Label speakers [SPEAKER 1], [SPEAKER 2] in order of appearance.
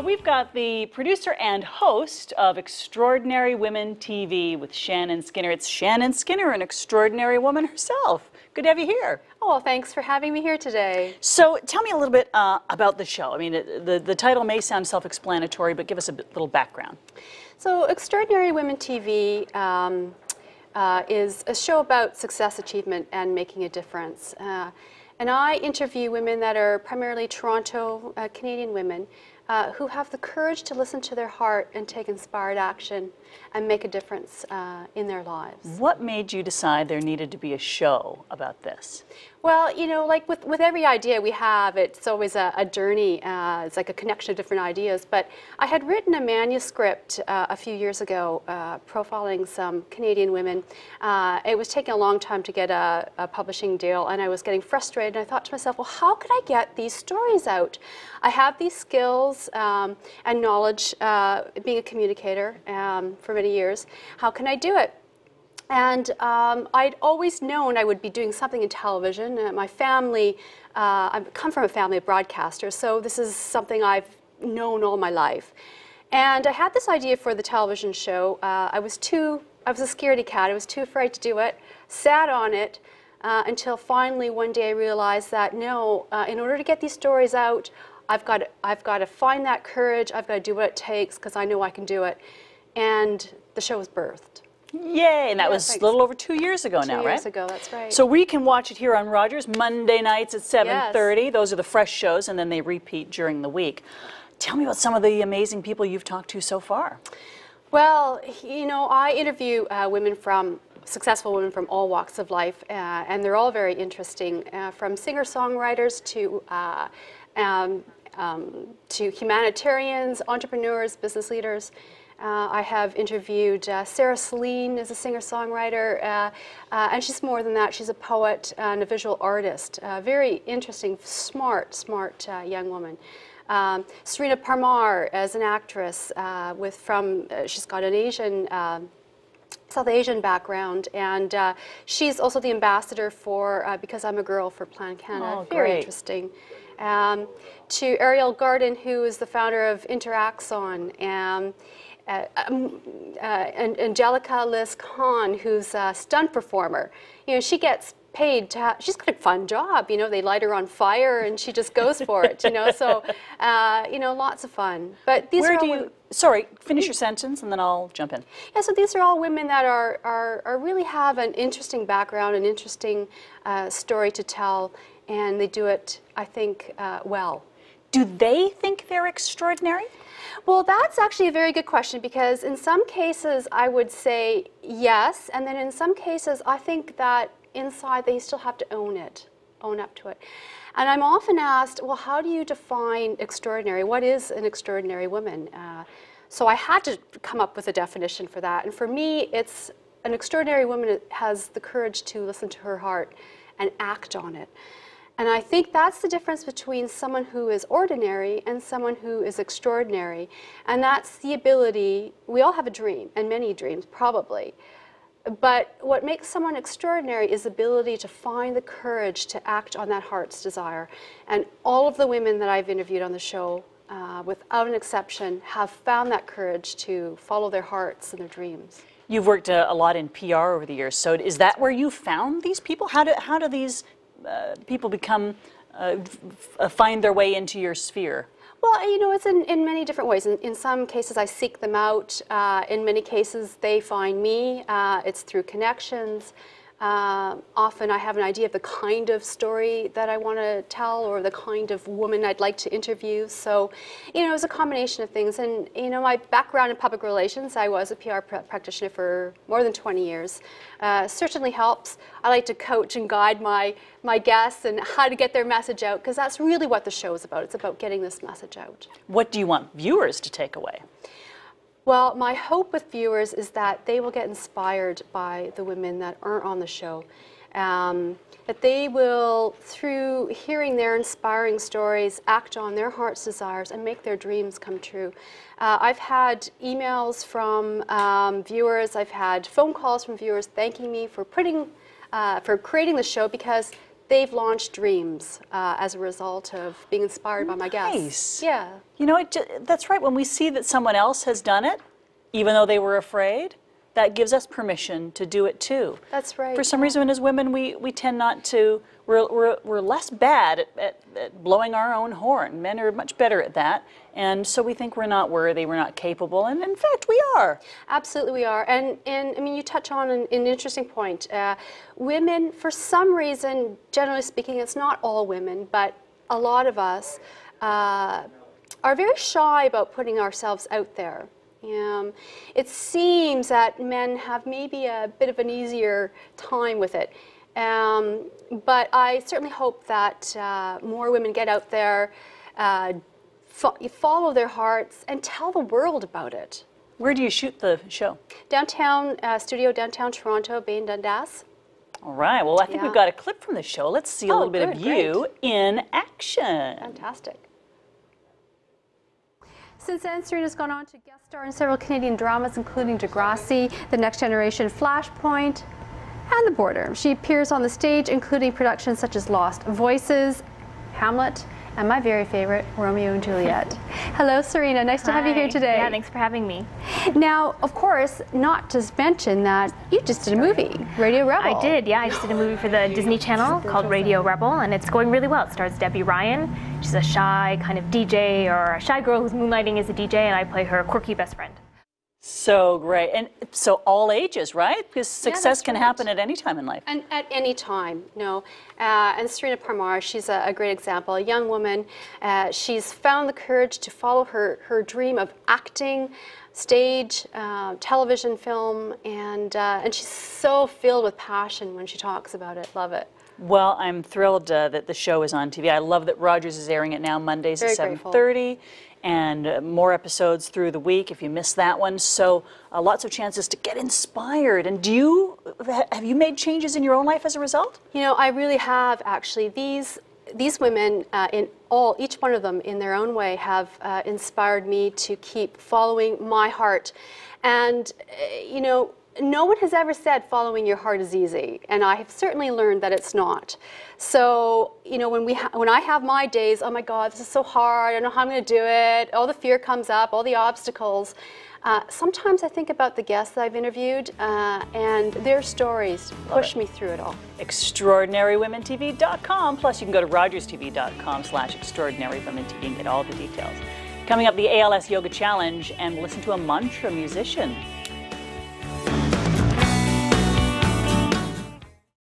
[SPEAKER 1] we've got the producer and host of Extraordinary Women TV with Shannon Skinner. It's Shannon Skinner, an extraordinary woman herself. Good to have you here.
[SPEAKER 2] Oh, well, thanks for having me here today.
[SPEAKER 1] So tell me a little bit about the show. I mean, the title may sound self-explanatory, but give us a little background.
[SPEAKER 2] So Extraordinary Women TV is a show about success, achievement, and making a difference. And I interview women that are primarily Toronto Canadian women who have the courage to listen to their heart and take inspired action and make a difference in their lives.
[SPEAKER 1] What made you decide there needed to be a show about this?
[SPEAKER 2] Well, you know, like with every idea we have, it's always a journey. It's like a connection of different ideas. But I had written a manuscript a few years ago profiling some Canadian women. It was taking a long time to get a publishing deal, and I was getting frustrated. And I thought to myself, well, how could I get these stories out? I have these skills and knowledge, being a communicator for many years. How can I do it? And I'd always known I would be doing something in television. My family, I come from a family of broadcasters, so this is something I've known all my life. And I had this idea for the television show. I was a scaredy cat. I was too afraid to do it, sat on it until finally one day I realized that no, in order to get these stories out, I've got to find that courage. I've got to do what it takes because I know I can do it. And the show was birthed.
[SPEAKER 1] Yay, and that was a little over 2 years ago now, right?
[SPEAKER 2] 2 years ago, that's right.
[SPEAKER 1] So we can watch it here on Rogers Monday nights at 7:30.
[SPEAKER 2] Yes.
[SPEAKER 1] Those are the fresh shows, and then they repeat during the week. Tell me about some of the amazing people you've talked to so far.
[SPEAKER 2] Well, you know, I interview successful women from all walks of life, and they're all very interesting, from singer-songwriters to humanitarians, entrepreneurs, business leaders. I have interviewed Sarah Celine is a singer-songwriter, and she's more than that. She's a poet and a visual artist. Very interesting, smart young woman. Serena Parmar as an actress she's got an Asian, South Asian background, and she's also the ambassador for Because I'm a Girl for Plan Canada.
[SPEAKER 1] Oh,
[SPEAKER 2] very
[SPEAKER 1] great.
[SPEAKER 2] interesting. To Ariel Garden, who is the founder of Interaxon, and Angelica Liz Khan, who's a stunt performer. You know, she gets paid to she's got a fun job, you know, they light her on fire and she just goes for it, you know, so, you know, lots of fun. But these
[SPEAKER 1] sorry, finish your sentence and then I'll jump in.
[SPEAKER 2] Yeah, so these are all women that are really have an interesting background, an interesting story to tell, and they do it, I think, well.
[SPEAKER 1] Do they think they're extraordinary?
[SPEAKER 2] Well, that's actually a very good question, because in some cases I would say yes, and then in some cases I think that inside they still have to own up to it. And I'm often asked, well, how do you define extraordinary? What is an extraordinary woman? So I had to come up with a definition for that. And for me, it's an extraordinary woman that has the courage to listen to her heart and act on it. And I think that's the difference between someone who is ordinary and someone who is extraordinary. And that's the ability, we all have a dream, and many dreams, probably. But what makes someone extraordinary is the ability to find the courage to act on that heart's desire. And all of the women that I've interviewed on the show, without an exception, have found that courage to follow their hearts and their dreams.
[SPEAKER 1] You've worked a lot in PR over the years, so is that where you found these people? How do these people find their way into your sphere?
[SPEAKER 2] Well, you know, it's in many different ways. In some cases, I seek them out. In many cases, they find me. It's through connections. Often I have an idea of the kind of story that I want to tell or the kind of woman I'd like to interview. So, you know, it's a combination of things. And, you know, my background in public relations, I was a PR practitioner for more than 20 years. Certainly helps. I like to coach and guide my guests and how to get their message out, because that's really what the show is about. It's about getting this message out.
[SPEAKER 1] What do you want viewers to take away?
[SPEAKER 2] Well, my hope with viewers is that they will get inspired by the women that aren't on the show. That they will, through hearing their inspiring stories, act on their heart's desires and make their dreams come true. I've had emails from viewers, I've had phone calls from viewers thanking me for creating the show, because they've launched dreams as a result of being inspired by my guests. Yeah.
[SPEAKER 1] You know, that's right. When we see that someone else has done it, even though they were afraid, that gives us permission to do it too.
[SPEAKER 2] That's right.
[SPEAKER 1] For some reason, as women, we tend not to. We're less bad at blowing our own horn. Men are much better at that, and so we think we're not worthy, we're not capable, and in fact, we are.
[SPEAKER 2] Absolutely, we are. And I mean, you touch on an interesting point. Women, for some reason, generally speaking, it's not all women, but a lot of us are very shy about putting ourselves out there. It seems that men have maybe a bit of an easier time with it. But I certainly hope that more women get out there, follow their hearts, and tell the world about it.
[SPEAKER 1] Where do you shoot the show?
[SPEAKER 2] Downtown, studio downtown Toronto, Bay and Dundas.
[SPEAKER 1] All right, well, I think we've got a clip from the show. Let's see a little bit of you in action.
[SPEAKER 2] Fantastic. Since then, Serena's gone on to guest star in several Canadian dramas, including Degrassi, The Next Generation, Flashpoint, and The Border. She appears on the stage, including productions such as Lost Voices, Hamlet, and my very favorite, Romeo and Juliet. Hello, Serena. Nice to have you here today.
[SPEAKER 3] Yeah, thanks for having me.
[SPEAKER 2] Now, of course, not to mention that you just did a movie, Radio Rebel.
[SPEAKER 3] I did, yeah. I just did a movie for the Disney Channel called Radio Rebel, and it's going really well. It stars Debbie Ryan. She's a shy kind of DJ, or a shy girl who's moonlighting as a DJ, and I play her quirky best friend.
[SPEAKER 1] So great. And so all ages, right? Because success can happen at any time in life.
[SPEAKER 2] And at any time, no. And Serena Parmar, she's a great example. A young woman, she's found the courage to follow her dream of acting, stage, television, film, and she's so filled with passion when she talks about it. Love it.
[SPEAKER 1] Well, I'm thrilled that the show is on TV. I love that Rogers is airing it now Mondays at 7:30. And more episodes through the week if you missed that one. So lots of chances to get inspired. And have you made changes in your own life as a result?
[SPEAKER 2] You know, I really have actually. These women, each one of them in their own way, have inspired me to keep following my heart. And you know, no one has ever said following your heart is easy, and I have certainly learned that it's not. So, you know, when I have my days, oh my God, this is so hard, I don't know how I'm going to do it, all the fear comes up, all the obstacles, sometimes I think about the guests that I've interviewed, and their stories push me through it all.
[SPEAKER 1] ExtraordinaryWomenTV.com, plus you can go to RogersTV.com/ExtraordinaryWomenTV and get all the details. Coming up, the ALS Yoga Challenge, and listen to a mantra musician.